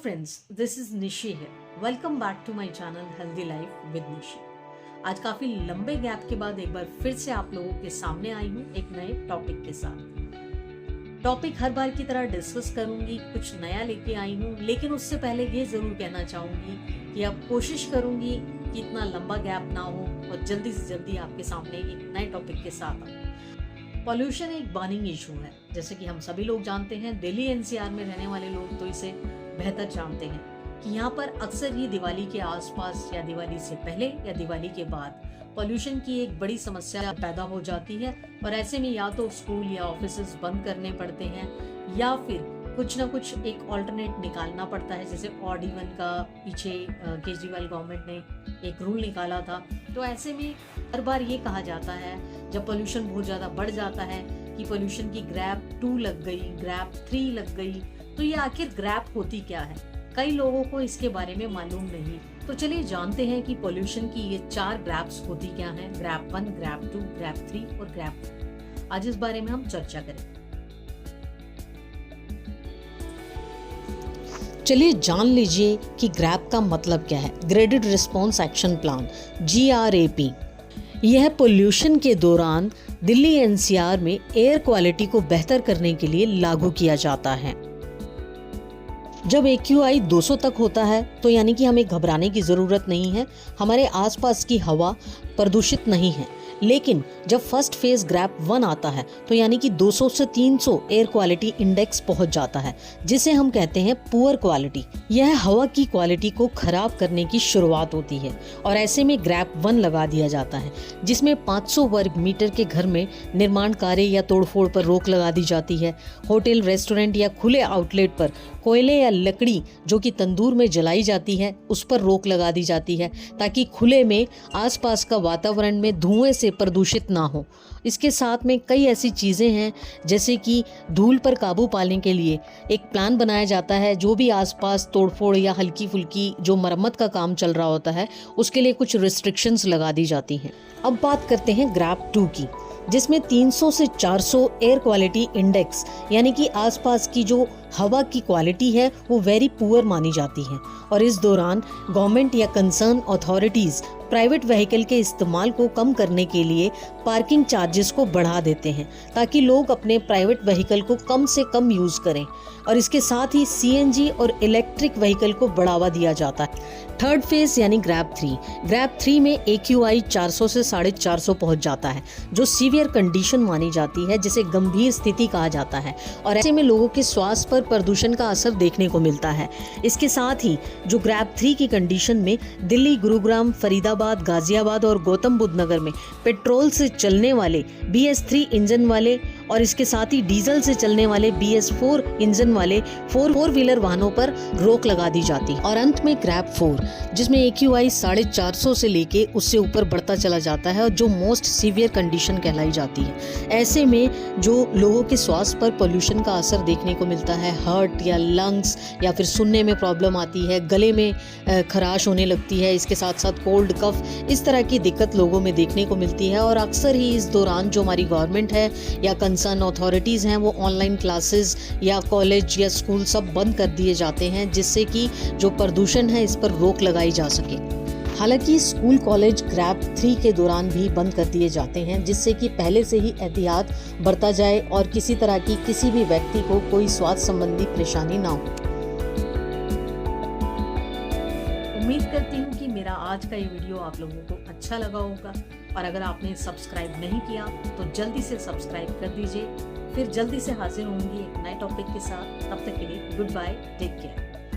Friends, this is Nishi है। Welcome back to my channel healthy life with Nishi. आज काफी लंबे गैप के बाद एक बार फिर से आप लोगों के सामने आई हूँ एक नए टॉपिक के साथ। टॉपिक हर बार की तरह डिस्कस करूंगी, कुछ नया लेके आई हूँ, लेकिन उससे पहले ये जरूर कहना चाहूंगी कि अब कोशिश करूंगी कि इतना लंबा गैप ना हो और जल्दी से जल्दी आपके सामने एक नए टॉपिक के साथ आऊँ। पॉल्यूशन एक बर्निंग इशू है, जैसे कि हम सभी लोग जानते हैं। दिल्ली एनसीआर में रहने वाले लोग तो इसे बेहतर जानते हैं कि यहाँ पर अक्सर ही दिवाली के आसपास या दिवाली से पहले या दिवाली के बाद पॉल्यूशन की एक बड़ी समस्या पैदा हो जाती है और ऐसे में या तो स्कूल या ऑफिसेज बंद करने पड़ते हैं या फिर कुछ ना कुछ एक ऑल्टरनेट निकालना पड़ता है। जैसे ऑड इवन का पीछे केजरीवाल गवर्नमेंट ने एक रूल निकाला था। तो ऐसे में हर बार ये कहा जाता है जब पोल्यूशन बहुत ज़्यादा बढ़ जाता है कि पोल्यूशन की ग्रैप 2 लग गई, ग्रैप 3 लग गई। तो ये आखिर ग्रैप होती क्या है? कई लोगों को इसके बारे में मालूम नहीं। तो चलिए जानते हैं कि पोल्यूशन की ये 4 ग्रैप्स होती क्या हैं। ग्रैप 1, ग्रैप 2, ग्रैप 3 और ग्रैप 4। आज इस बारे में हम चर्चा करें। चलिए जान लीजिए कि ग्रैप का मतलब क्या है। Graded response action plan, GRAP। यह पोल्यूशन के दौरान दिल्ली एनसीआर में एयर क्वालिटी को बेहतर करने के लिए लागू किया जाता है। जब AQI 200 तक होता है तो यानी कि हमें घबराने की ज़रूरत नहीं है, हमारे आसपास की हवा प्रदूषित नहीं है। लेकिन जब फर्स्ट फेज ग्रैप 1 आता है तो यानी कि 200 से 300 एयर क्वालिटी इंडेक्स पहुंच जाता है, जिसे हम कहते हैं पुअर क्वालिटी। यह हवा की क्वालिटी को खराब करने की शुरुआत होती है और ऐसे में ग्रैप 1 लगा दिया जाता है, जिसमें 500 वर्ग मीटर के घर में निर्माण कार्य या तोड़फोड़ पर रोक लगा दी जाती है। होटल, रेस्टोरेंट या खुले आउटलेट पर कोयले या लकड़ी जो कि तंदूर में जलाई जाती है उस पर रोक लगा दी जाती है, ताकि खुले में आसपास का वातावरण में धुएं से प्रदूषित ना हो। इसके साथ में कई ऐसी चीज़ें हैं जैसे कि धूल पर काबू पाने के लिए एक प्लान बनाया जाता है। जो भी आसपास तोड़फोड़ या हल्की फुल्की जो मरम्मत का काम चल रहा होता है उसके लिए कुछ रिस्ट्रिक्शंस लगा दी जाती हैं। अब बात करते हैं ग्रैप 2 की, जिसमें 300 से 400 एयर क्वालिटी इंडेक्स यानी कि आसपास की जो हवा की क्वालिटी है वो वेरी पुअर मानी जाती है। और इस दौरान गवर्नमेंट या कंसर्न अथॉरिटीज़ प्राइवेट व्हीकल के इस्तेमाल को कम करने के लिए पार्किंग चार्जेस को बढ़ा देते हैं, ताकि लोग अपने प्राइवेट व्हीकल को कम से कम यूज़ करें। और इसके साथ ही CNG और इलेक्ट्रिक व्हीकल को बढ़ावा दिया जाता है। थर्ड फेज यानी ग्रैप 3। ग्रैप 3 में AQI 400 से 450 पहुंच जाता है, जो सीवियर कंडीशन मानी जाती है, जिसे गंभीर स्थिति कहा जाता है। और ऐसे में लोगों के स्वास्थ्य पर प्रदूषण का असर देखने को मिलता है। इसके साथ ही जो ग्रैप 3 की कंडीशन में दिल्ली, गुरुग्राम, फरीदाबाद, गाजियाबाद और गौतम बुद्ध नगर में पेट्रोल से चलने वाले BS3 इंजन वाले और इसके साथ ही डीजल से चलने वाले BS4 इंजन वाले फोर व्हीलर वाहनों पर रोक लगा दी जाती है। और अंत में ग्रैप 4, जिसमें AQI 450 से लेके उससे ऊपर बढ़ता चला जाता है और जो मोस्ट सीवियर कंडीशन कहलाई जाती है। ऐसे में जो लोगों के स्वास्थ्य पर पोल्यूशन का असर देखने को मिलता है, हार्ट या लंग्स या फिर सुनने में प्रॉब्लम आती है, गले में खराश होने लगती है, इसके साथ साथ कोल्ड, कफ, इस तरह की दिक्कत लोगों में देखने को मिलती है। और अक्सर ही इस दौरान जो हमारी गवर्नमेंट है या कंसर्न अथॉरिटीज़ हैं वो ऑनलाइन क्लासेस या कॉलेज या स्कूल सब बंद कर दिए जाते हैं, जिससे कि जो प्रदूषण है इस पर रोक लगाई जा सके। हालांकि स्कूल, कॉलेज ग्रैप 3 के दौरान भी बंद कर दिए जाते हैं, जिससे कि पहले से ही एहतियात बरता जाए और किसी तरह की किसी भी व्यक्ति को कोई स्वास्थ्य संबंधी परेशानी ना हो। उम्मीद करती हूँ कि मेरा आज का ये वीडियो आप लोगों को अच्छा लगा होगा। और अगर आपने सब्सक्राइब नहीं किया तो जल्दी से सब्सक्राइब कर दीजिए। फिर जल्दी से हाजिर होंगी एक नए टॉपिक के साथ। तब तक के लिए गुड बाय, टेक केयर।